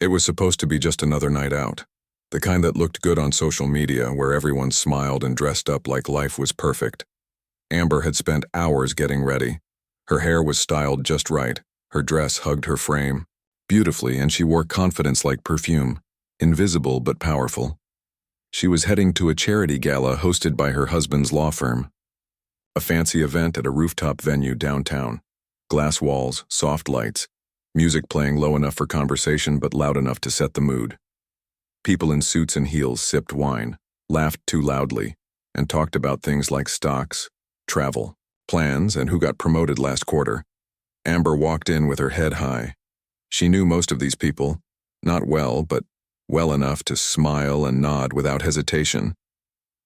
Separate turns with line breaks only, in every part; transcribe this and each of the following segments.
It was supposed to be just another night out. The kind that looked good on social media, where everyone smiled and dressed up like life was perfect. Amber had spent hours getting ready. Her hair was styled just right. Her dress hugged her frame beautifully, and she wore confidence like perfume, invisible but powerful. She was heading to a charity gala hosted by her husband's law firm. A fancy event at a rooftop venue downtown. Glass walls, soft lights, music playing low enough for conversation but loud enough to set the mood. People in suits and heels sipped wine, laughed too loudly, and talked about things like stocks, travel, plans, and who got promoted last quarter. Amber walked in with her head high. She knew most of these people, not well, but well enough to smile and nod without hesitation.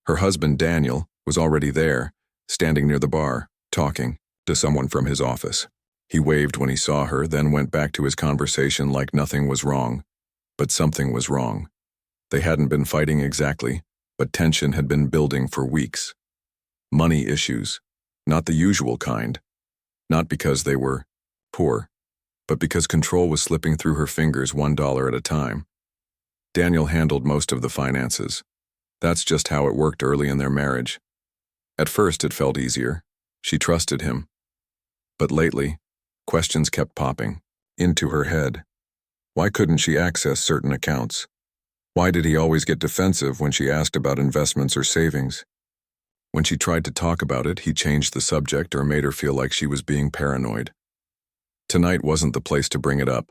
Her husband, Daniel, was already there, standing near the bar, talking to someone from his office. He waved when he saw her, then went back to his conversation like nothing was wrong. But something was wrong. They hadn't been fighting exactly, but tension had been building for weeks. Money issues, not the usual kind. Not because they were poor, but because control was slipping through her fingers $1 at a time. Daniel handled most of the finances. That's just how it worked early in their marriage. At first it felt easier. She trusted him. But lately, questions kept popping into her head. Why couldn't she access certain accounts? Why did he always get defensive when she asked about investments or savings? When she tried to talk about it, he changed the subject or made her feel like she was being paranoid. Tonight wasn't the place to bring it up.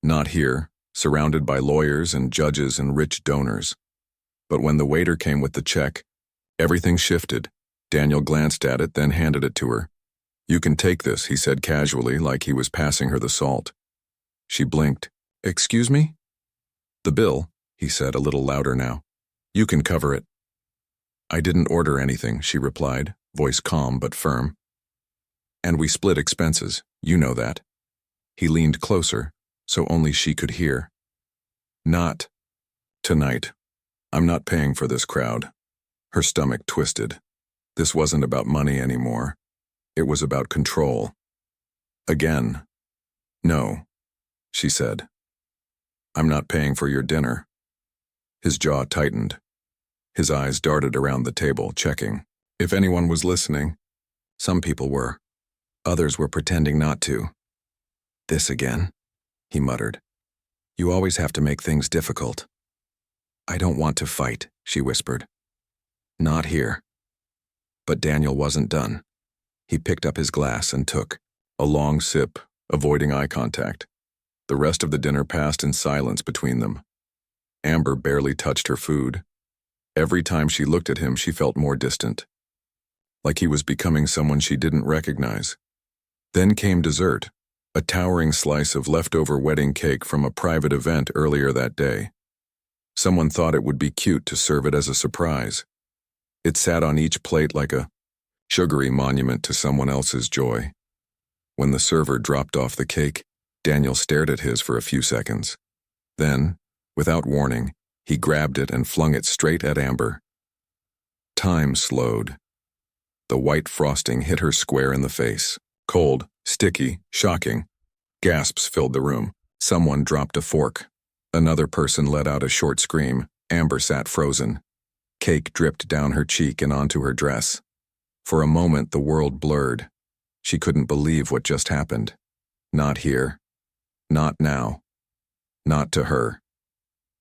Not here, surrounded by lawyers and judges and rich donors. But when the waiter came with the check, everything shifted. Daniel glanced at it, then handed it to her. "You can take this," he said casually, like he was passing her the salt. She blinked. "Excuse me?" "The bill," he said a little louder now. "You can cover it." "I didn't order anything," she replied, voice calm but firm. "And we split expenses, you know that." He leaned closer, so only she could hear. "Not tonight. I'm not paying for this crowd." Her stomach twisted. This wasn't about money anymore. It was about control. Again. "No," she said. "I'm not paying for your dinner." His jaw tightened. His eyes darted around the table, checking. If anyone was listening, some people were. Others were pretending not to. "This again," he muttered. "You always have to make things difficult." "I don't want to fight," she whispered. "Not here." But Daniel wasn't done. He picked up his glass and took a long sip, avoiding eye contact. The rest of the dinner passed in silence between them. Amber barely touched her food. Every time she looked at him, she felt more distant, like he was becoming someone she didn't recognize. Then came dessert, a towering slice of leftover wedding cake from a private event earlier that day. Someone thought it would be cute to serve it as a surprise. It sat on each plate like a sugary monument to someone else's joy. When the server dropped off the cake, Daniel stared at his for a few seconds. Then, without warning, he grabbed it and flung it straight at Amber. Time slowed. The white frosting hit her square in the face. Cold, sticky, shocking. Gasps filled the room. Someone dropped a fork. Another person let out a short scream. Amber sat frozen. Cake dripped down her cheek and onto her dress. For a moment, the world blurred. She couldn't believe what just happened. Not here. Not now. Not to her.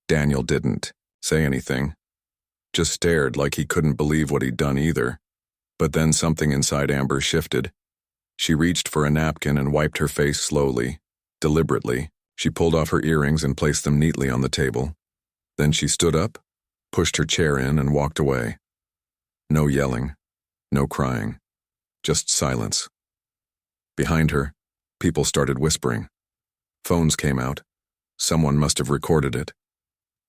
Daniel didn't say anything. Just stared like he couldn't believe what he'd done either. But then something inside Amber shifted. She reached for a napkin and wiped her face slowly, deliberately. She pulled off her earrings and placed them neatly on the table. Then she stood up, pushed her chair in, and walked away. No yelling, no crying, just silence. Behind her, people started whispering. Phones came out. Someone must have recorded it.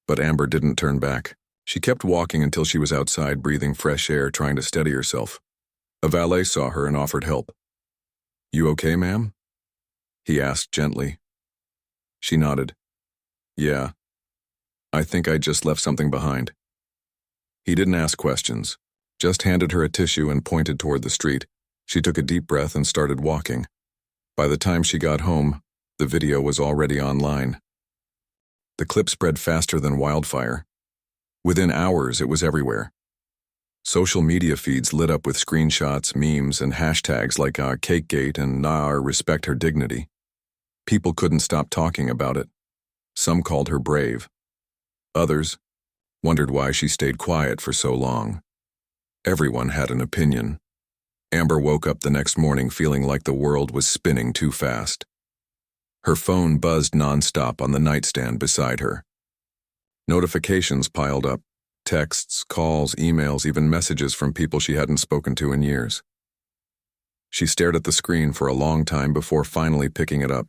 But Amber didn't turn back. She kept walking until she was outside, breathing fresh air, trying to steady herself. A valet saw her and offered help. "You okay, ma'am?" he asked gently. She nodded. "Yeah. I think I just left something behind." He didn't ask questions, just handed her a tissue and pointed toward the street. She took a deep breath and started walking. By the time she got home, the video was already online. The clip spread faster than wildfire. Within hours, it was everywhere. Social media feeds lit up with screenshots, memes, and hashtags like CakeGate and Respect Her Dignity. People couldn't stop talking about it. Some called her brave. Others wondered why she stayed quiet for so long. Everyone had an opinion. Amber woke up the next morning feeling like the world was spinning too fast. Her phone buzzed nonstop on the nightstand beside her. Notifications piled up. Texts, calls, emails, even messages from people she hadn't spoken to in years. She stared at the screen for a long time before finally picking it up.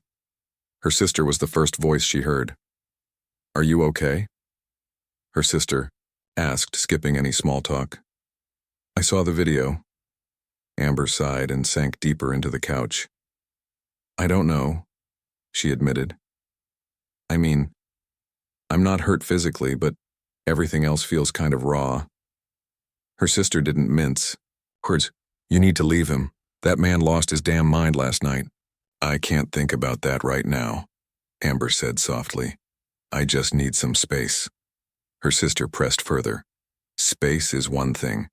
Her sister was the first voice she heard. "Are you okay?" Her sister asked, skipping any small talk. "I saw the video." Amber sighed and sank deeper into the couch. "I don't know," she admitted. "I mean, I'm not hurt physically, but everything else feels kind of raw." Her sister didn't mince. Words, "You need to leave him. That man lost his damn mind last night." "I can't think about that right now," Amber said softly. "I just need some space." Her sister pressed further. "Space is one thing.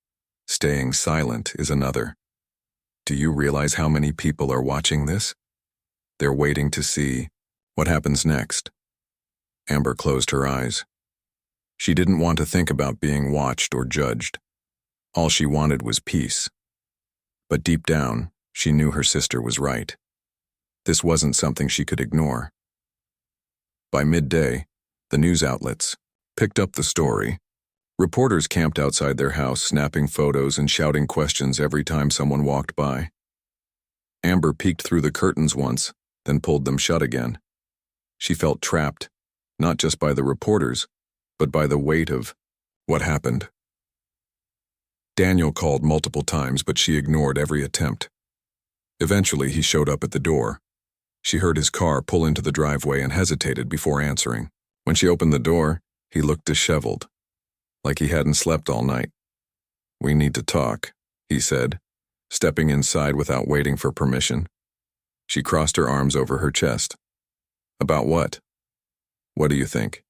Staying silent is another. Do you realize how many people are watching this? They're waiting to see what happens next." Amber closed her eyes. She didn't want to think about being watched or judged. All she wanted was peace. But deep down, she knew her sister was right. This wasn't something she could ignore. By midday, the news outlets picked up the story. Reporters camped outside their house, snapping photos and shouting questions every time someone walked by. Amber peeked through the curtains once, then pulled them shut again. She felt trapped, not just by the reporters, but by the weight of what happened. Daniel called multiple times, but she ignored every attempt. Eventually, he showed up at the door. She heard his car pull into the driveway and hesitated before answering. When she opened the door, he looked disheveled, like he hadn't slept all night. "We need to talk," he said, stepping inside without waiting for permission. She crossed her arms over her chest. "About what? What do you think?"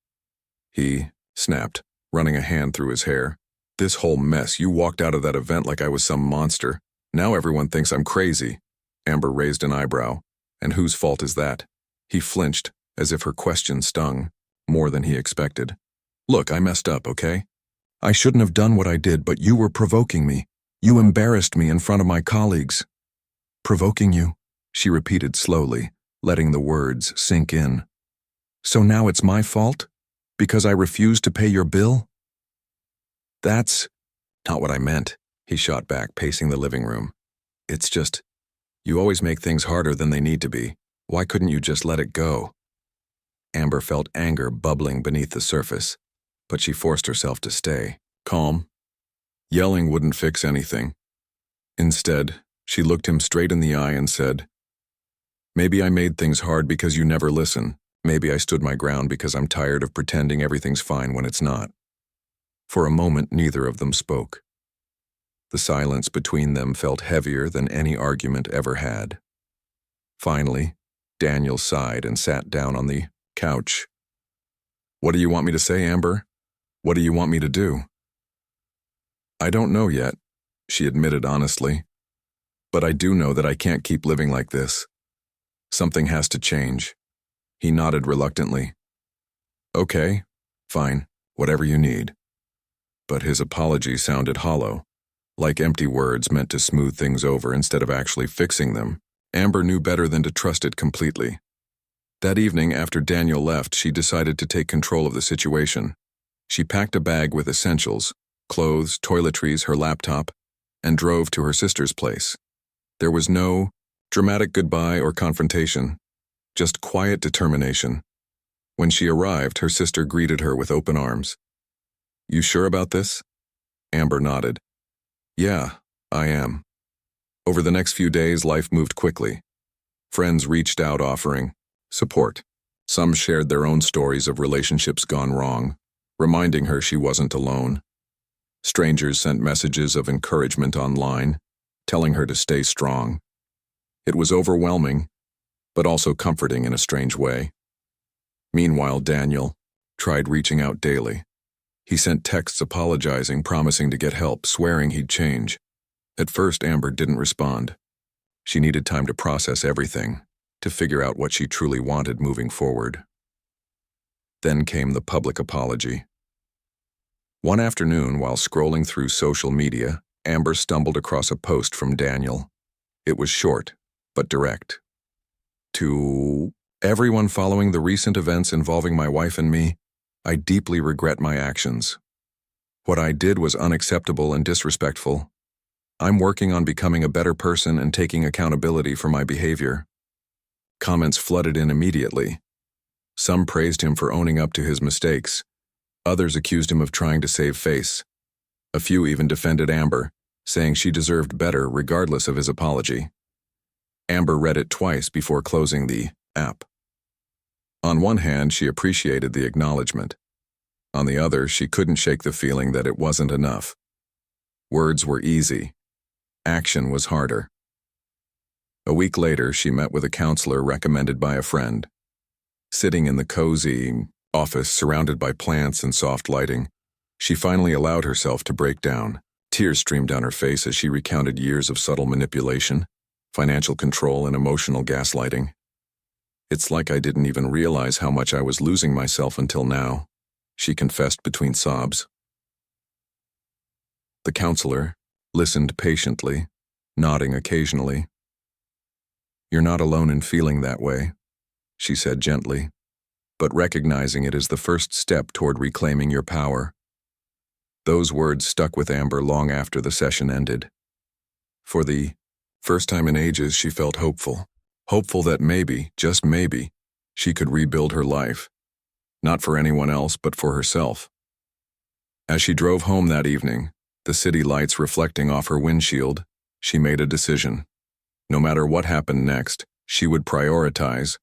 He snapped, running a hand through his hair. "This whole mess, you walked out of that event like I was some monster. Now everyone thinks I'm crazy." Amber raised an eyebrow. "And whose fault is that?" He flinched, as if her question stung more than he expected. "Look, I messed up, okay? I shouldn't have done what I did, but you were provoking me. You embarrassed me in front of my colleagues." "Provoking you?" she repeated slowly, letting the words sink in. "So now it's my fault? Because I refused to pay your bill?" "That's not what I meant," he shot back, pacing the living room. "It's just, you always make things harder than they need to be. Why couldn't you just let it go?" Amber felt anger bubbling beneath the surface, but she forced herself to stay calm. Yelling wouldn't fix anything. Instead, she looked him straight in the eye and said, "Maybe I made things hard because you never listen. Maybe I stood my ground because I'm tired of pretending everything's fine when it's not." For a moment, neither of them spoke. The silence between them felt heavier than any argument ever had. Finally, Daniel sighed and sat down on the couch. "What do you want me to say, Amber? What do you want me to do?" "I don't know yet," she admitted honestly. "But I do know that I can't keep living like this. Something has to change." He nodded reluctantly. "Okay, fine, whatever you need." But his apology sounded hollow, like empty words meant to smooth things over instead of actually fixing them. Amber knew better than to trust it completely. That evening, after Daniel left, she decided to take control of the situation. She packed a bag with essentials, clothes, toiletries, her laptop, and drove to her sister's place. There was no dramatic goodbye or confrontation, just quiet determination. When she arrived, her sister greeted her with open arms. "You sure about this?" Amber nodded. "Yeah, I am." Over the next few days, life moved quickly. Friends reached out offering support. Some shared their own stories of relationships gone wrong, reminding her she wasn't alone. Strangers sent messages of encouragement online, telling her to stay strong. It was overwhelming, but also comforting in a strange way. Meanwhile, Daniel, tried reaching out daily. He sent texts apologizing, promising to get help, swearing he'd change. At first, Amber didn't respond. She needed time to process everything, to figure out what she truly wanted moving forward. Then came the public apology. One afternoon, while scrolling through social media, Amber stumbled across a post from Daniel. It was short, but direct. To everyone following the recent events involving my wife and me, I deeply regret my actions. What I did was unacceptable and disrespectful. I'm working on becoming a better person and taking accountability for my behavior. Comments flooded in immediately. Some praised him for owning up to his mistakes. Others accused him of trying to save face. A few even defended Amber, saying she deserved better regardless of his apology. Amber read it twice before closing the app. On one hand, she appreciated the acknowledgement. On the other, she couldn't shake the feeling that it wasn't enough. Words were easy. Action was harder. A week later, she met with a counselor recommended by a friend. Sitting in the cozy office surrounded by plants and soft lighting, she finally allowed herself to break down. Tears streamed down her face as she recounted years of subtle manipulation, financial control, and emotional gaslighting. It's like I didn't even realize how much I was losing myself until now, she confessed between sobs. The counselor listened patiently, nodding occasionally. You're not alone in feeling that way, she said gently, but recognizing it is the first step toward reclaiming your power. Those words stuck with Amber long after the session ended. For the first time in ages, she felt hopeful. Hopeful that maybe, just maybe, she could rebuild her life. Not for anyone else, but for herself. As she drove home that evening, the city lights reflecting off her windshield, she made a decision. No matter what happened next, she would prioritize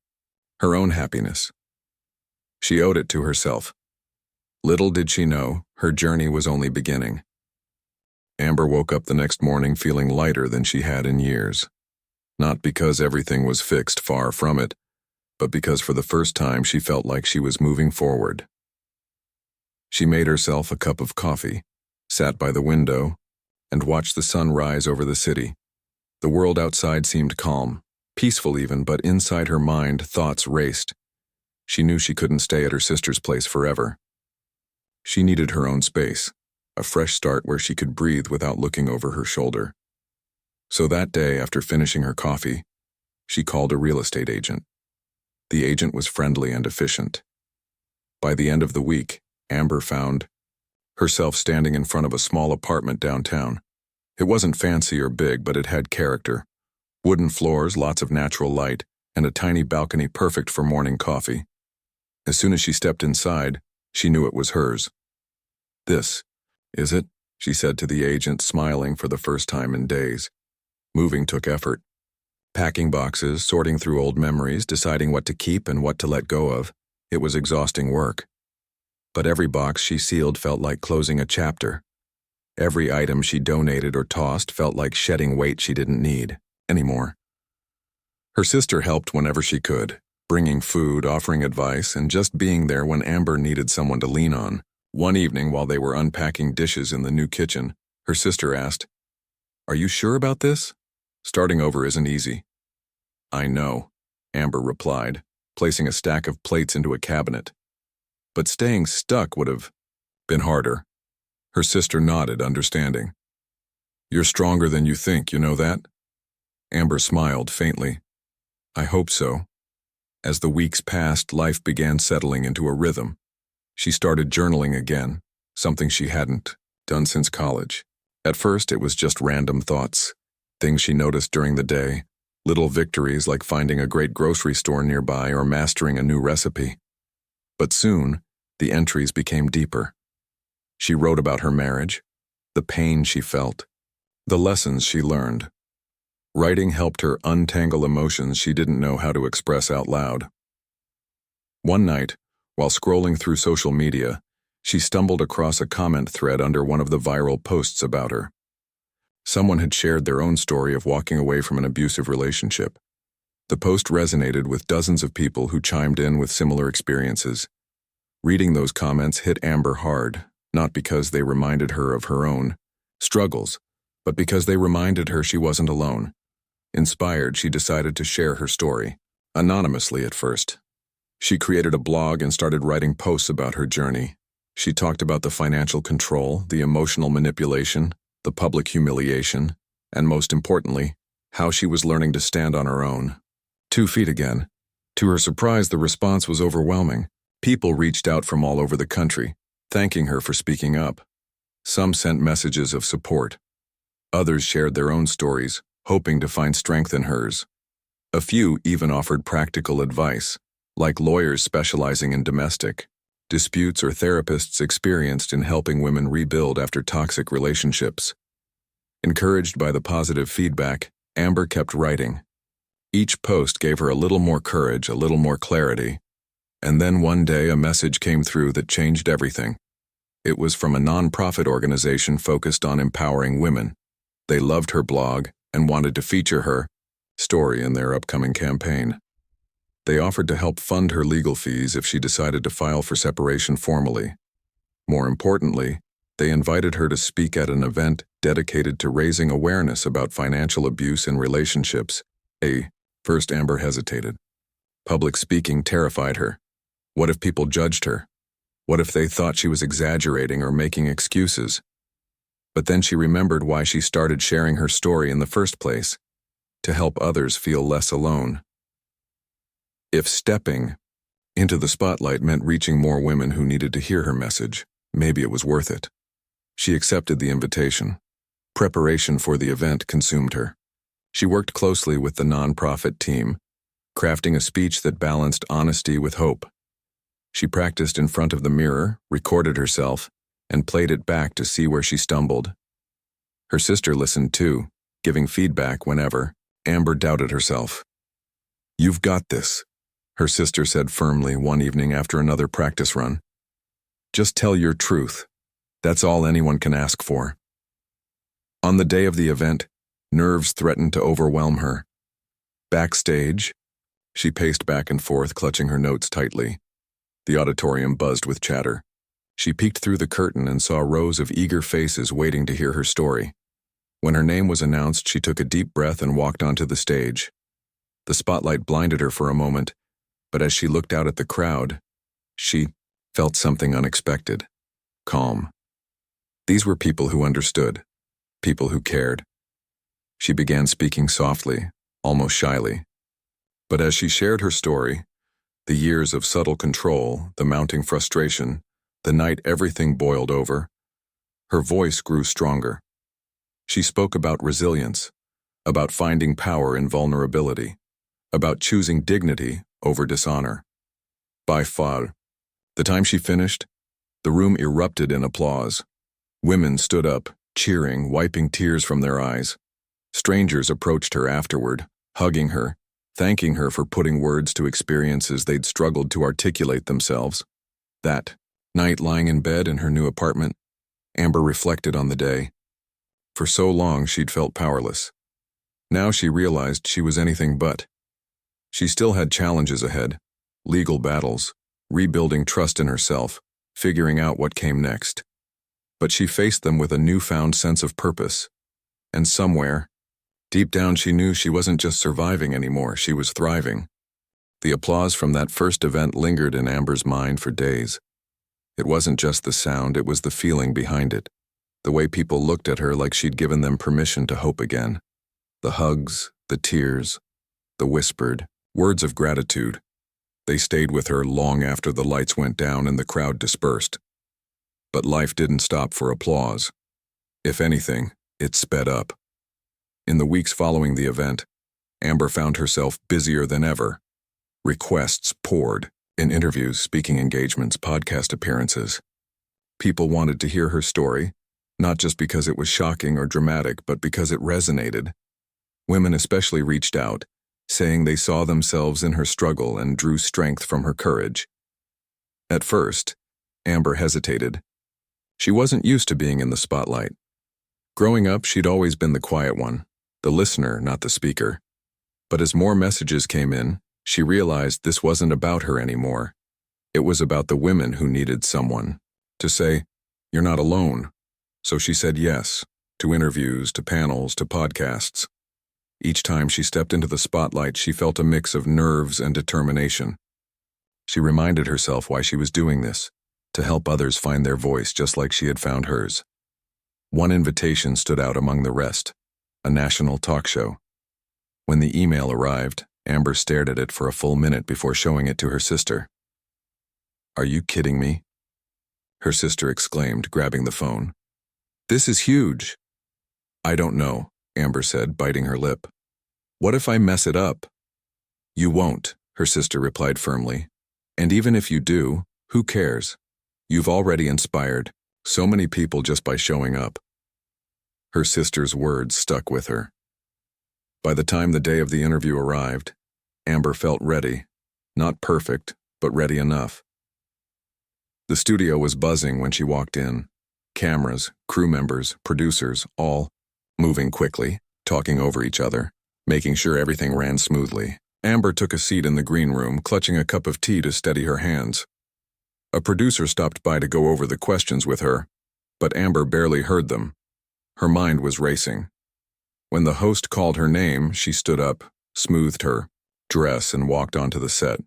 her own happiness. She owed it to herself. Little did she know, her journey was only beginning. Amber woke up the next morning feeling lighter than she had in years. Not because everything was fixed, far from it, but because for the first time she felt like she was moving forward. She made herself a cup of coffee, sat by the window, and watched the sun rise over the city. The world outside seemed calm, peaceful even, but inside her mind thoughts raced. She knew she couldn't stay at her sister's place forever. She needed her own space, a fresh start where she could breathe without looking over her shoulder. So that day, after finishing her coffee, she called a real estate agent. The agent was friendly and efficient. By the end of the week, Amber found herself standing in front of a small apartment downtown. It wasn't fancy or big, but it had character. Wooden floors, lots of natural light, and a tiny balcony perfect for morning coffee. As soon as she stepped inside, she knew it was hers. This, is it? She said to the agent, smiling for the first time in days. Moving took effort. Packing boxes, sorting through old memories, deciding what to keep and what to let go of. It was exhausting work. But every box she sealed felt like closing a chapter. Every item she donated or tossed felt like shedding weight she didn't need anymore. Her sister helped whenever she could, bringing food, offering advice, and just being there when Amber needed someone to lean on. One evening, while they were unpacking dishes in the new kitchen, her sister asked, "Are you sure about this? Starting over isn't easy." "I know," Amber replied, placing a stack of plates into a cabinet. "But staying stuck would have been harder." Her sister nodded, understanding. "You're stronger than you think, you know that?" Amber smiled faintly. "I hope so." As the weeks passed, life began settling into a rhythm. She started journaling again, something she hadn't done since college. At first, it was just random thoughts, things she noticed during the day, little victories like finding a great grocery store nearby or mastering a new recipe. But soon, the entries became deeper. She wrote about her marriage, the pain she felt, the lessons she learned. Writing helped her untangle emotions she didn't know how to express out loud. One night, while scrolling through social media, she stumbled across a comment thread under one of the viral posts about her. Someone had shared their own story of walking away from an abusive relationship. The post resonated with dozens of people who chimed in with similar experiences. Reading those comments hit Amber hard, not because they reminded her of her own struggles, but because they reminded her she wasn't alone. Inspired, she decided to share her story, anonymously at first. She created a blog and started writing posts about her journey. She talked about the financial control, the emotional manipulation, the public humiliation, and most importantly, how she was learning to stand on her own. 2 feet again. To her surprise, the response was overwhelming. People reached out from all over the country, thanking her for speaking up. Some sent messages of support. Others shared their own stories, hoping to find strength in hers. A few even offered practical advice, like lawyers specializing in domestic disputes or therapists experienced in helping women rebuild after toxic relationships. Encouraged by the positive feedback, Amber kept writing. Each post gave her a little more courage, a little more clarity. And then one day a message came through that changed everything. It was from a nonprofit organization focused on empowering women. They loved her blog and wanted to feature her story in their upcoming campaign. They offered to help fund her legal fees if she decided to file for separation formally. More importantly, they invited her to speak at an event dedicated to raising awareness about financial abuse in relationships. First, Amber hesitated. Public speaking terrified her. What if people judged her? What if they thought she was exaggerating or making excuses? But then she remembered why she started sharing her story in the first place, to help others feel less alone. If stepping into the spotlight meant reaching more women who needed to hear her message, maybe it was worth it. She accepted the invitation. Preparation for the event consumed her. She worked closely with the nonprofit team, crafting a speech that balanced honesty with hope. She practiced in front of the mirror, recorded herself, and played it back to see where she stumbled. Her sister listened too, giving feedback whenever. Amber doubted herself. "You've got this," her sister said firmly one evening after another practice run. "Just tell your truth. That's all anyone can ask for." On the day of the event, nerves threatened to overwhelm her. Backstage, she paced back and forth, clutching her notes tightly. The auditorium buzzed with chatter. She peeked through the curtain and saw rows of eager faces waiting to hear her story. When her name was announced, she took a deep breath and walked onto the stage. The spotlight blinded her for a moment, but as she looked out at the crowd, she felt something unexpected. Calm. These were people who understood, people who cared. She began speaking softly, almost shyly. But as she shared her story, the years of subtle control, the mounting frustration, the night everything boiled over, her voice grew stronger. She spoke about resilience, about finding power in vulnerability, about choosing dignity over dishonor. By the time she finished, the room erupted in applause. Women stood up, cheering, wiping tears from their eyes. Strangers approached her afterward, hugging her, thanking her for putting words to experiences they'd struggled to articulate themselves. That night, lying in bed in her new apartment, Amber reflected on the day. For so long, she'd felt powerless. Now she realized she was anything but. She still had challenges ahead, legal battles, rebuilding trust in herself, figuring out what came next. But she faced them with a newfound sense of purpose. And somewhere, deep down, she knew she wasn't just surviving anymore, she was thriving. The applause from that first event lingered in Amber's mind for days. It wasn't just the sound, it was the feeling behind it. The way people looked at her like she'd given them permission to hope again. The hugs, the tears, the whispered words of gratitude. They stayed with her long after the lights went down and the crowd dispersed. But life didn't stop for applause. If anything, it sped up. In the weeks following the event, Amber found herself busier than ever. Requests poured in interviews, speaking engagements, podcast appearances. People wanted to hear her story, not just because it was shocking or dramatic, but because it resonated. Women especially reached out, saying they saw themselves in her struggle and drew strength from her courage. At first, Amber hesitated. She wasn't used to being in the spotlight. Growing up, she'd always been the quiet one, the listener, not the speaker. But as more messages came in, she realized this wasn't about her anymore. It was about the women who needed someone to say, "You're not alone." So she said yes, to interviews, to panels, to podcasts. Each time she stepped into the spotlight, she felt a mix of nerves and determination. She reminded herself why she was doing this, to help others find their voice just like she had found hers. One invitation stood out among the rest, a national talk show. When the email arrived, Amber stared at it for a full minute before showing it to her sister. "Are you kidding me?" her sister exclaimed, grabbing the phone. "This is huge." "I don't know," Amber said, biting her lip. "What if I mess it up?" "You won't," her sister replied firmly. "And even if you do, who cares? You've already inspired so many people just by showing up." Her sister's words stuck with her. By the time the day of the interview arrived, Amber felt ready. Not perfect, but ready enough. The studio was buzzing when she walked in. Cameras, crew members, producers, all moving quickly, talking over each other, making sure everything ran smoothly. Amber took a seat in the green room, clutching a cup of tea to steady her hands. A producer stopped by to go over the questions with her, but Amber barely heard them. Her mind was racing. When the host called her name, she stood up, smoothed her dress, and walked onto the set.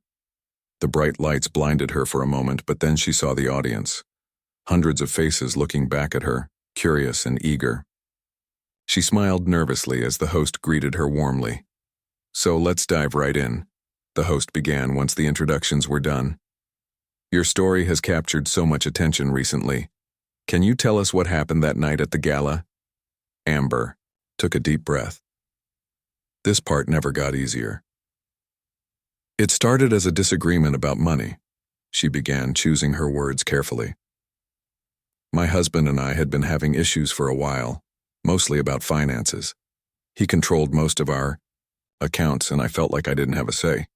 The bright lights blinded her for a moment, but then she saw the audience. Hundreds of faces looking back at her, curious and eager. She smiled nervously as the host greeted her warmly. "So let's dive right in," the host began once the introductions were done. "Your story has captured so much attention recently. Can you tell us what happened that night at the gala?" Amber took a deep breath. This part never got easier. "It started as a disagreement about money," she began, choosing her words carefully. "My husband and I had been having issues for a while, mostly about finances. He controlled most of our accounts, and I felt like I didn't have a say.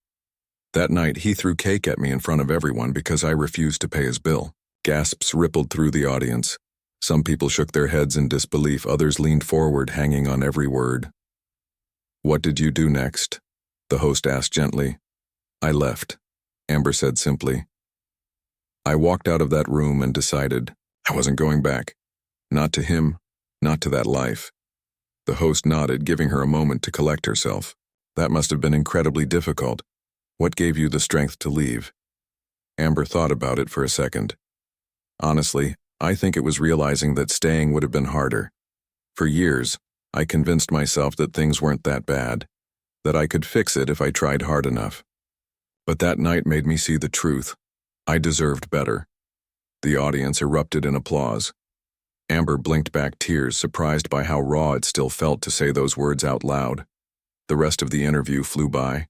That night, he threw cake at me in front of everyone because I refused to pay his bill." Gasps rippled through the audience. Some people shook their heads in disbelief, others leaned forward, hanging on every word. "What did you do next?" the host asked gently. "I left," Amber said simply. "I walked out of that room and decided I wasn't going back. Not to him, not to that life." The host nodded, giving her a moment to collect herself. "That must have been incredibly difficult. What gave you the strength to leave?" Amber thought about it for a second. "Honestly, I think it was realizing that staying would have been harder. For years, I convinced myself that things weren't that bad, that I could fix it if I tried hard enough. But that night made me see the truth. I deserved better." The audience erupted in applause. Amber blinked back tears, surprised by how raw it still felt to say those words out loud. The rest of the interview flew by.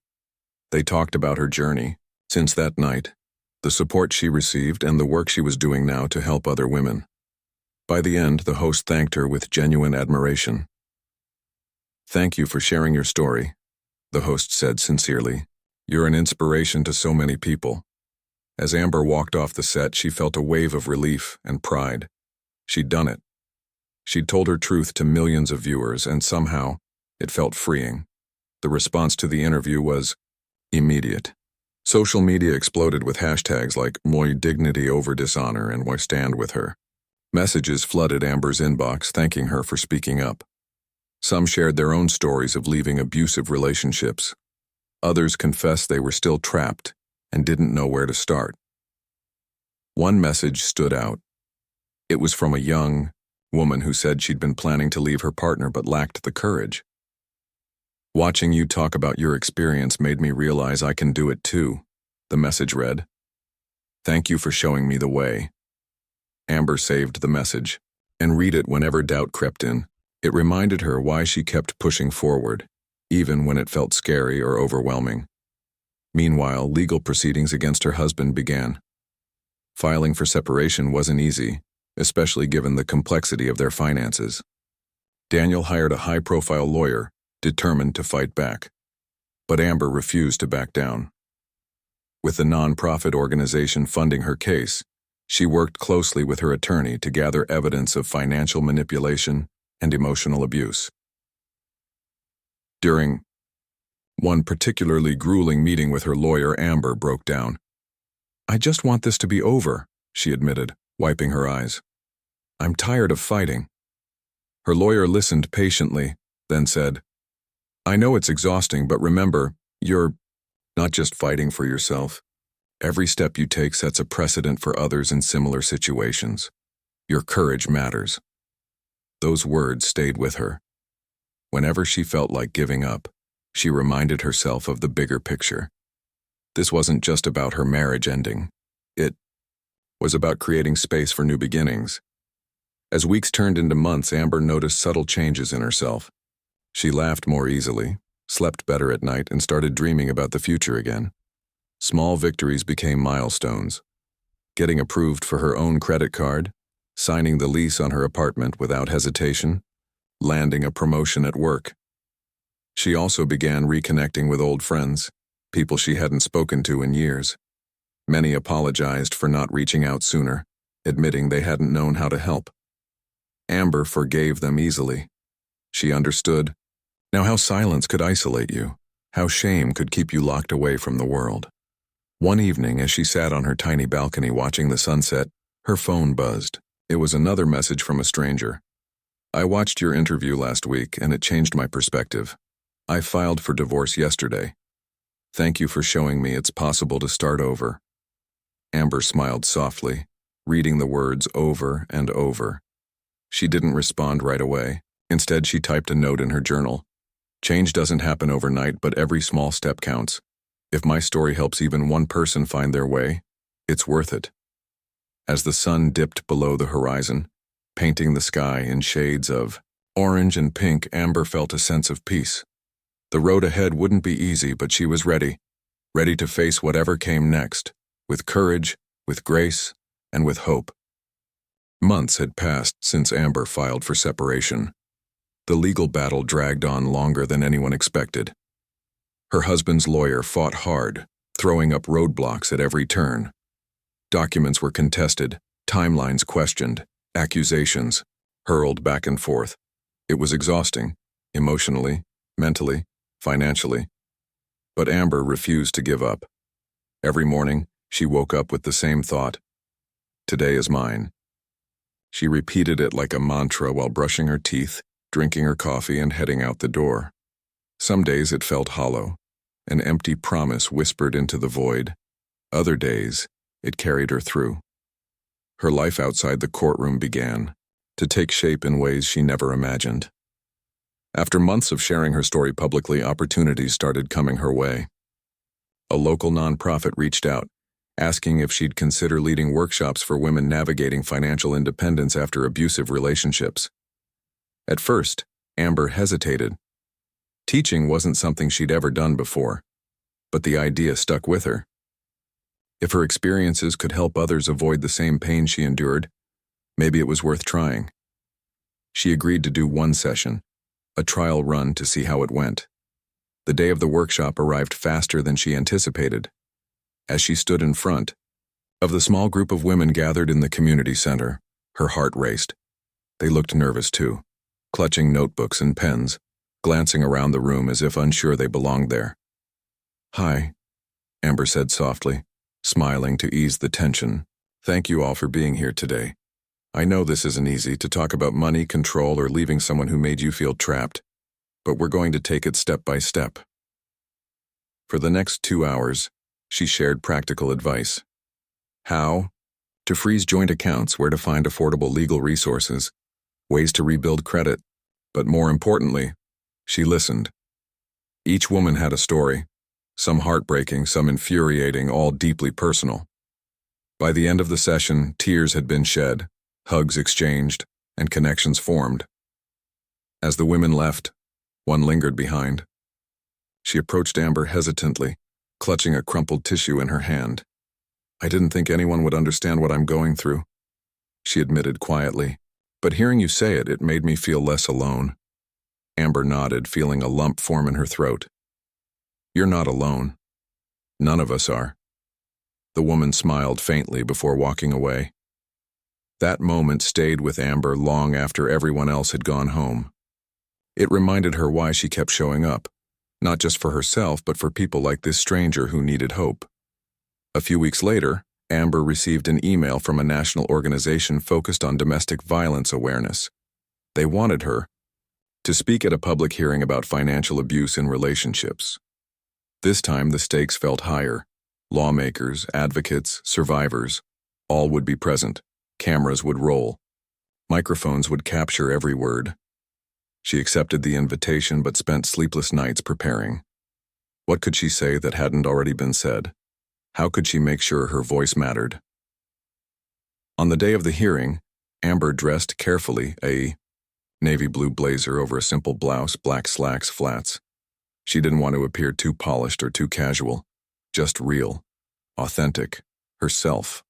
They talked about her journey, since that night, the support she received, and the work she was doing now to help other women. By the end, the host thanked her with genuine admiration. "Thank you for sharing your story," the host said sincerely. "You're an inspiration to so many people." As Amber walked off the set, she felt a wave of relief and pride. She'd done it. She'd told her truth to millions of viewers, and somehow, it felt freeing. The response to the interview was immediate. Social media exploded with hashtags like "Moi dignity over dishonor" and "Moi stand with her." Messages flooded Amber's inbox, thanking her for speaking up. Some shared their own stories of leaving abusive relationships. Others confessed they were still trapped and didn't know where to start. One message stood out. It was from a young woman who said she'd been planning to leave her partner but lacked the courage. "Watching you talk about your experience made me realize I can do it too," the message read. "Thank you for showing me the way." Amber saved the message and read it whenever doubt crept in. It reminded her why she kept pushing forward, even when it felt scary or overwhelming. Meanwhile, legal proceedings against her husband began. Filing for separation wasn't easy, especially given the complexity of their finances. Daniel hired a high-profile lawyer, determined to fight back. But Amber refused to back down. With the nonprofit organization funding her case, she worked closely with her attorney to gather evidence of financial manipulation and emotional abuse. During one particularly grueling meeting with her lawyer, Amber broke down. I just want this to be over, she admitted, wiping her eyes. I'm tired of fighting. Her lawyer listened patiently, then said, I know it's exhausting, but remember, you're not just fighting for yourself. Every step you take sets a precedent for others in similar situations. Your courage matters. Those words stayed with her. Whenever she felt like giving up, she reminded herself of the bigger picture. This wasn't just about her marriage ending. It was about creating space for new beginnings. As weeks turned into months, Amber noticed subtle changes in herself. She laughed more easily, slept better at night, and started dreaming about the future again. Small victories became milestones. Getting approved for her own credit card, signing the lease on her apartment without hesitation, landing a promotion at work. She also began reconnecting with old friends, people she hadn't spoken to in years. Many apologized for not reaching out sooner, admitting they hadn't known how to help. Amber forgave them easily. She understood. Now how silence could isolate you, how shame could keep you locked away from the world. One evening, as she sat on her tiny balcony watching the sunset, her phone buzzed. It was another message from a stranger. I watched your interview last week, and it changed my perspective. I filed for divorce yesterday. Thank you for showing me it's possible to start over. Amber smiled softly, reading the words over and over. She didn't respond right away. Instead, she typed a note in her journal. Change doesn't happen overnight, but every small step counts. If my story helps even one person find their way, it's worth it. As the sun dipped below the horizon, painting the sky in shades of orange and pink, Amber felt a sense of peace. The road ahead wouldn't be easy, but she was ready to face whatever came next, with courage, with grace, and with hope. Months had passed since Amber filed for separation. The legal battle dragged on longer than anyone expected. Her husband's lawyer fought hard, throwing up roadblocks at every turn. Documents were contested, timelines questioned, accusations hurled back and forth. It was exhausting, emotionally, mentally, financially. But Amber refused to give up. Every morning, she woke up with the same thought. Today is mine. She repeated it like a mantra while brushing her teeth, drinking her coffee, and heading out the door. Some days it felt hollow, an empty promise whispered into the void. Other days, it carried her through. Her life outside the courtroom began to take shape in ways she never imagined. After months of sharing her story publicly, opportunities started coming her way. A local nonprofit reached out, asking if she'd consider leading workshops for women navigating financial independence after abusive relationships. At first, Amber hesitated. Teaching wasn't something she'd ever done before, but the idea stuck with her. If her experiences could help others avoid the same pain she endured, maybe it was worth trying. She agreed to do one session, a trial run to see how it went. The day of the workshop arrived faster than she anticipated. As she stood in front of the small group of women gathered in the community center, her heart raced. They looked nervous too, clutching notebooks and pens, glancing around the room as if unsure they belonged there. "Hi," Amber said softly, smiling to ease the tension. "Thank you all for being here today. I know this isn't easy to talk about money, control, or leaving someone who made you feel trapped, but we're going to take it step by step." For the next 2 hours, she shared practical advice. How to freeze joint accounts, where to find affordable legal resources, ways to rebuild credit, but more importantly, she listened. Each woman had a story, some heartbreaking, some infuriating, all deeply personal. By the end of the session, tears had been shed, hugs exchanged, and connections formed. As the women left, one lingered behind. She approached Amber hesitantly, clutching a crumpled tissue in her hand. "I didn't think anyone would understand what I'm going through," she admitted quietly. "But hearing you say it, it made me feel less alone." Amber nodded, feeling a lump form in her throat. "You're not alone. None of us are." The woman smiled faintly before walking away. That moment stayed with Amber long after everyone else had gone home. It reminded her why she kept showing up, not just for herself, but for people like this stranger who needed hope. A few weeks later, Amber received an email from a national organization focused on domestic violence awareness. They wanted her to speak at a public hearing about financial abuse in relationships. This time, the stakes felt higher. Lawmakers, advocates, survivors, all would be present. Cameras would roll. Microphones would capture every word. She accepted the invitation but spent sleepless nights preparing. What could she say that hadn't already been said? How could she make sure her voice mattered? On the day of the hearing, Amber dressed carefully, a navy blue blazer over a simple blouse, black slacks, flats. She didn't want to appear too polished or too casual, just real, authentic, herself.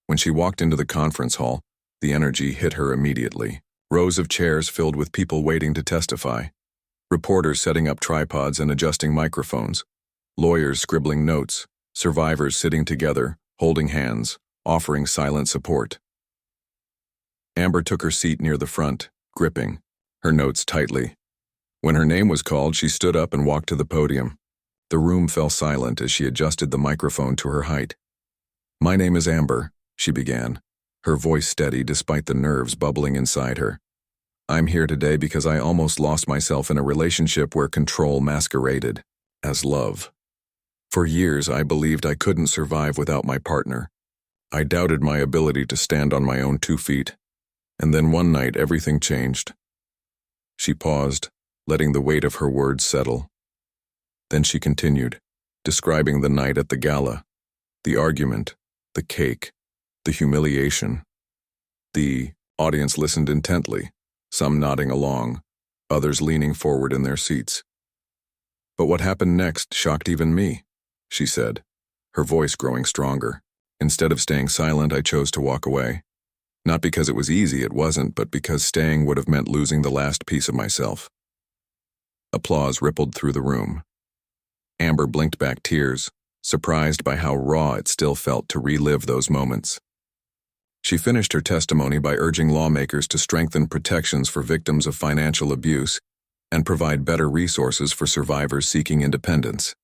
When she walked into the conference hall, the energy hit her immediately. Rows of chairs filled with people waiting to testify. Reporters setting up tripods and adjusting microphones. Lawyers scribbling notes. Survivors sitting together, holding hands, offering silent support. Amber took her seat near the front, gripping her notes tightly. When her name was called, she stood up and walked to the podium. The room fell silent as she adjusted the microphone to her height. "My name is Amber," she began, her voice steady despite the nerves bubbling inside her. "I'm here today because I almost lost myself in a relationship where control masqueraded as love. For years, I believed I couldn't survive without my partner. I doubted my ability to stand on my own 2 feet. And then one night, everything changed." She paused, letting the weight of her words settle. Then she continued, describing the night at the gala, the argument, the cake, the humiliation. The audience listened intently, some nodding along, others leaning forward in their seats. "But what happened next shocked even me," she said, her voice growing stronger. "Instead of staying silent, I chose to walk away. Not because it was easy, it wasn't, but because staying would have meant losing the last piece of myself." Applause rippled through the room. Amber blinked back tears, surprised by how raw it still felt to relive those moments. She finished her testimony by urging lawmakers to strengthen protections for victims of financial abuse and provide better resources for survivors seeking independence.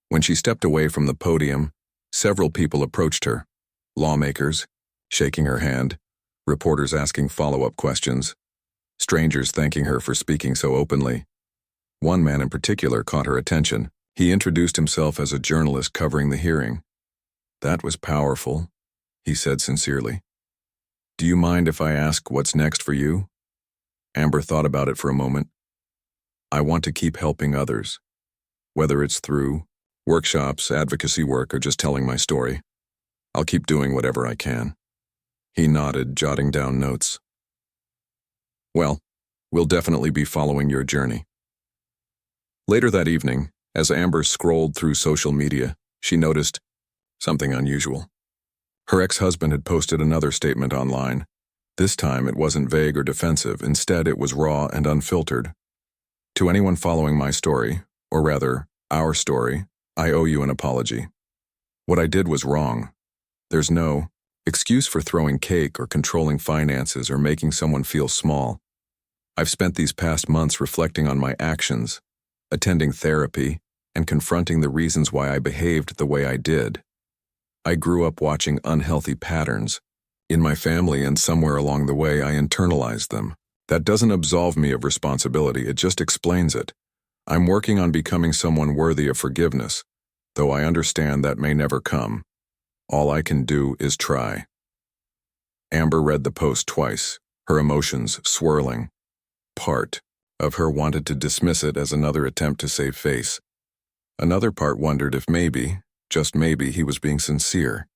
When she stepped away from the podium, several people approached her, lawmakers, shaking her hand, reporters asking follow-up questions, strangers thanking her for speaking so openly. One man in particular caught her attention. He introduced himself as a journalist covering the hearing. "That was powerful," he said sincerely. "Do you mind if I ask what's next for you?" Amber thought about it for a moment. "I want to keep helping others, whether it's through workshops, advocacy work, or just telling my story. I'll keep doing whatever I can." He nodded, jotting down notes. "Well, we'll definitely be following your journey." Later that evening, as Amber scrolled through social media, she noticed something unusual. Her ex-husband had posted another statement online. This time it wasn't vague or defensive, instead it was raw and unfiltered. "To anyone following my story, or rather, our story, I owe you an apology. What I did was wrong. There's no excuse for throwing cake or controlling finances or making someone feel small. I've spent these past months reflecting on my actions, attending therapy, and confronting the reasons why I behaved the way I did. I grew up watching unhealthy patterns in my family, and somewhere along the way I internalized them. That doesn't absolve me of responsibility, it just explains it. I'm working on becoming someone worthy of forgiveness, though I understand that may never come. All I can do is try." Amber read the post twice, her emotions swirling. Part of her wanted to dismiss it as another attempt to save face. Another part wondered if maybe, just maybe, he was being sincere.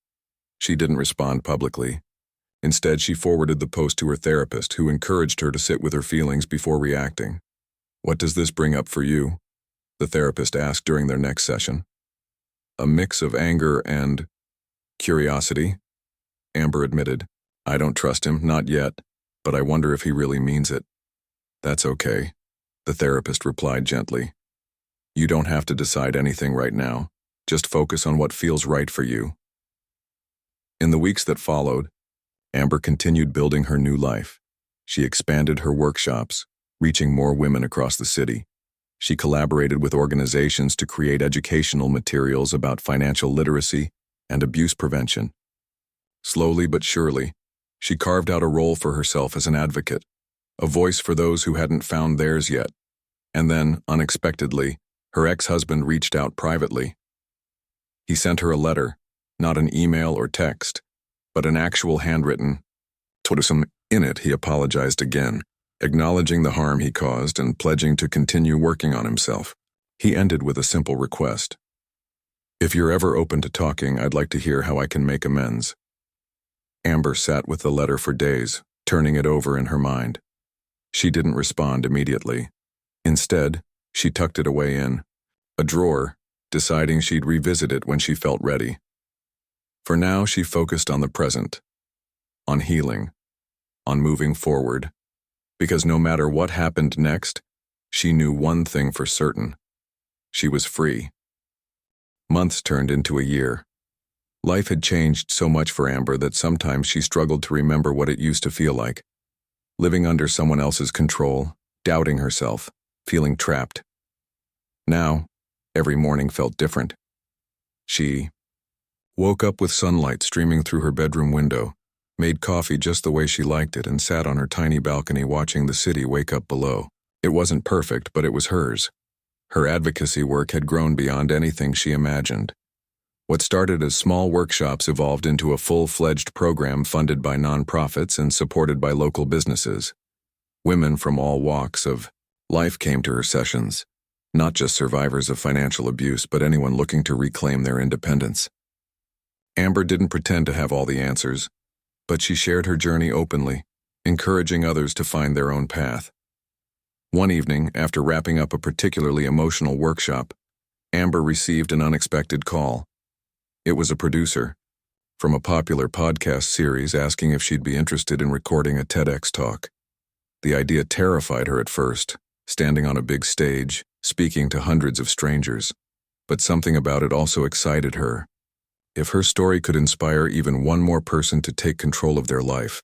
She didn't respond publicly. Instead, she forwarded the post to her therapist, who encouraged her to sit with her feelings before reacting. "What does this bring up for you?" the therapist asked during their next session. "A mix of anger and curiosity," Amber admitted. "I don't trust him, not yet, but I wonder if he really means it." "That's okay," the therapist replied gently. "You don't have to decide anything right now. Just focus on what feels right for you." In the weeks that followed, Amber continued building her new life. She expanded her workshops, reaching more women across the city. She collaborated with organizations to create educational materials about financial literacy, and abuse prevention. Slowly but surely, she carved out a role for herself as an advocate, a voice for those who hadn't found theirs yet. And then, unexpectedly, her ex-husband reached out privately. He sent her a letter, not an email or text, but an actual handwritten. In it, he apologized again, acknowledging the harm he caused and pledging to continue working on himself. He ended with a simple request. If you're ever open to talking, I'd like to hear how I can make amends. Amber sat with the letter for days, turning it over in her mind. She didn't respond immediately. Instead, she tucked it away in a drawer, deciding she'd revisit it when she felt ready. For now, she focused on the present, on healing, on moving forward, because no matter what happened next, she knew one thing for certain. She was free. Months turned into a year. Life had changed so much for Amber that sometimes she struggled to remember what it used to feel like. Living under someone else's control, doubting herself, feeling trapped. Now, every morning felt different. She woke up with sunlight streaming through her bedroom window, made coffee just the way she liked it, and sat on her tiny balcony watching the city wake up below. It wasn't perfect, but it was hers. Her advocacy work had grown beyond anything she imagined. What started as small workshops evolved into a full-fledged program funded by nonprofits and supported by local businesses. Women from all walks of life came to her sessions, not just survivors of financial abuse, but anyone looking to reclaim their independence. Amber didn't pretend to have all the answers, but she shared her journey openly, encouraging others to find their own path. One evening, after wrapping up a particularly emotional workshop, Amber received an unexpected call. It was a producer from a popular podcast series asking if she'd be interested in recording a TEDx talk. The idea terrified her at first, standing on a big stage, speaking to hundreds of strangers, but something about it also excited her. If her story could inspire even one more person to take control of their life,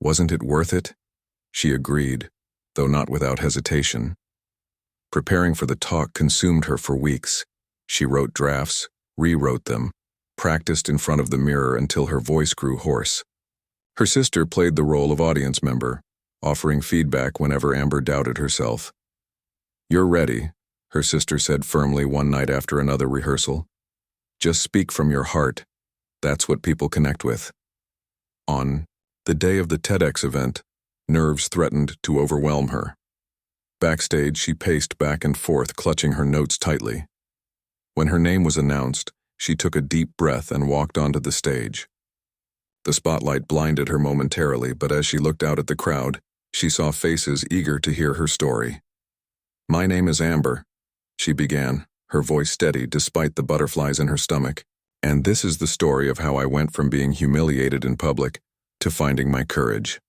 wasn't it worth it? She agreed, though not without hesitation. Preparing for the talk consumed her for weeks. She wrote drafts, rewrote them, practiced in front of the mirror until her voice grew hoarse. Her sister played the role of audience member, offering feedback whenever Amber doubted herself. "You're ready," her sister said firmly one night after another rehearsal. "Just speak from your heart. That's what people connect with." On the day of the TEDx event, nerves threatened to overwhelm her. Backstage, she paced back and forth, clutching her notes tightly. When her name was announced, she took a deep breath and walked onto the stage. The spotlight blinded her momentarily, but as she looked out at the crowd, she saw faces eager to hear her story. "My name is Amber," she began, her voice steady despite the butterflies in her stomach. "And this is the story of how I went from being humiliated in public to finding my courage."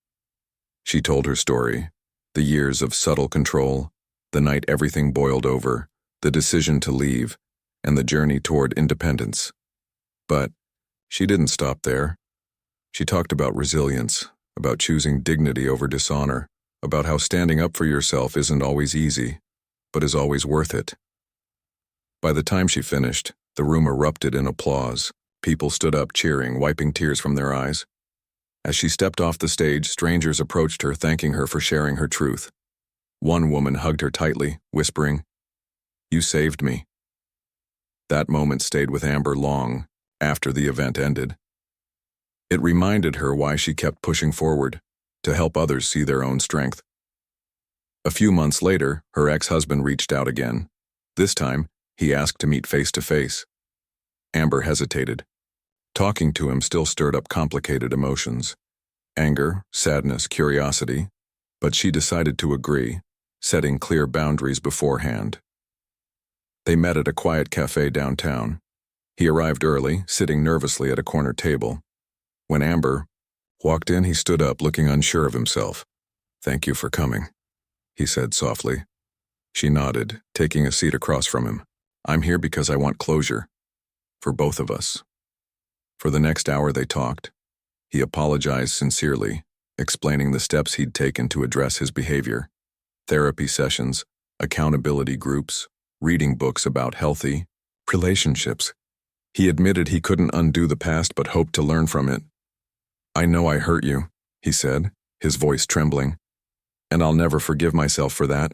She told her story, the years of subtle control, the night everything boiled over, the decision to leave, and the journey toward independence. But she didn't stop there. She talked about resilience, about choosing dignity over dishonor, about how standing up for yourself isn't always easy, but is always worth it. By the time she finished, the room erupted in applause. People stood up cheering, wiping tears from their eyes. As she stepped off the stage, strangers approached her, thanking her for sharing her truth. One woman hugged her tightly, whispering, "You saved me." That moment stayed with Amber long after the event ended. It reminded her why she kept pushing forward, to help others see their own strength. A few months later, her ex-husband reached out again. This time, he asked to meet face to face. Amber hesitated. Talking to him still stirred up complicated emotions. Anger, sadness, curiosity. But she decided to agree, setting clear boundaries beforehand. They met at a quiet cafe downtown. He arrived early, sitting nervously at a corner table. When Amber walked in, he stood up, looking unsure of himself. "Thank you for coming," he said softly. She nodded, taking a seat across from him. "I'm here because I want closure. For both of us." For the next hour they talked. He apologized sincerely, explaining the steps he'd taken to address his behavior. Therapy sessions, accountability groups, reading books about healthy relationships. He admitted he couldn't undo the past but hoped to learn from it. "I know I hurt you," he said, his voice trembling, "and I'll never forgive myself for that.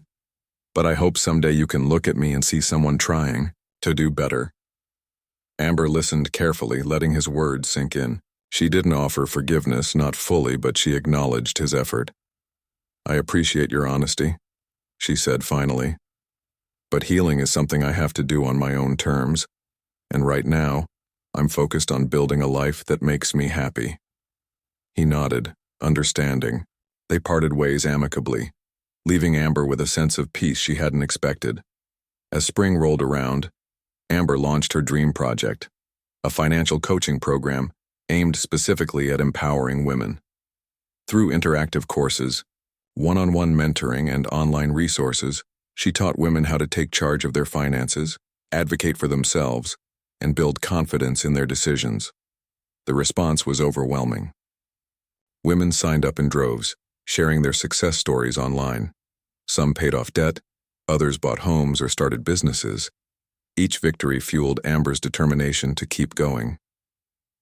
But I hope someday you can look at me and see someone trying to do better." Amber listened carefully, letting his words sink in. She didn't offer forgiveness, not fully, but she acknowledged his effort. "I appreciate your honesty," she said finally. "But healing is something I have to do on my own terms, and right now, I'm focused on building a life that makes me happy." He nodded, understanding. They parted ways amicably, leaving Amber with a sense of peace she hadn't expected. As spring rolled around, Amber launched her dream project, a financial coaching program aimed specifically at empowering women. Through interactive courses, one-on-one mentoring, and online resources, she taught women how to take charge of their finances, advocate for themselves, and build confidence in their decisions. The response was overwhelming. Women signed up in droves, sharing their success stories online. Some paid off debt, others bought homes or started businesses. Each victory fueled Amber's determination to keep going.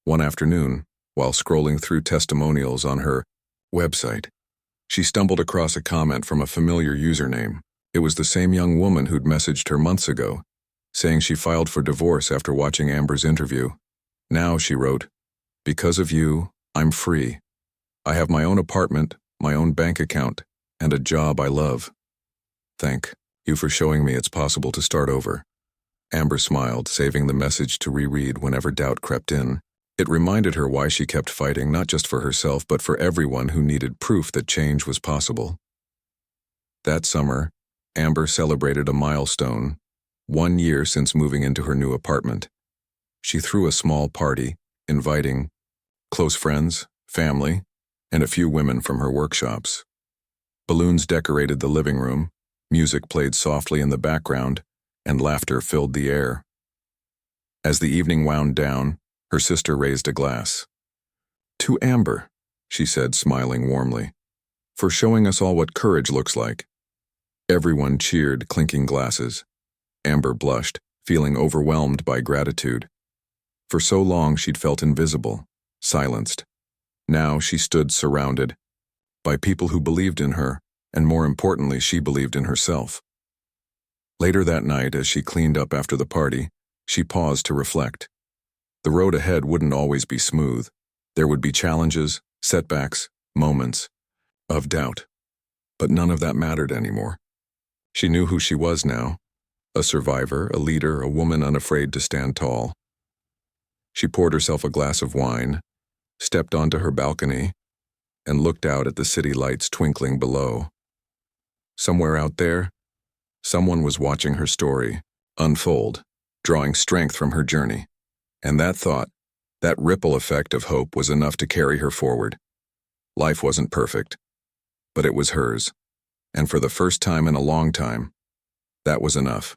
One afternoon, while scrolling through testimonials on her website, she stumbled across a comment from a familiar username. It was the same young woman who'd messaged her months ago, saying she filed for divorce after watching Amber's interview. "Now," she wrote, "because of you, I'm free. I have my own apartment, my own bank account, and a job I love. Thank you for showing me it's possible to start over." Amber smiled, saving the message to reread whenever doubt crept in. It reminded her why she kept fighting, not just for herself but for everyone who needed proof that change was possible. That summer, Amber celebrated a milestone, 1 year since moving into her new apartment. She threw a small party, inviting close friends, family, and a few women from her workshops. Balloons decorated the living room, music played softly in the background, and laughter filled the air. As the evening wound down, her sister raised a glass. "To Amber," she said, smiling warmly, "for showing us all what courage looks like." Everyone cheered, clinking glasses. Amber blushed, feeling overwhelmed by gratitude. For so long she'd felt invisible, silenced. Now she stood surrounded by people who believed in her, and more importantly, she believed in herself. Later that night, as she cleaned up after the party, she paused to reflect. The road ahead wouldn't always be smooth. There would be challenges, setbacks, moments of doubt. But none of that mattered anymore. She knew who she was now, a survivor, a leader, a woman unafraid to stand tall. She poured herself a glass of wine, stepped onto her balcony, and looked out at the city lights twinkling below. Somewhere out there, someone was watching her story unfold, drawing strength from her journey. And that thought, that ripple effect of hope, was enough to carry her forward. Life wasn't perfect, but it was hers. And for the first time in a long time, that was enough.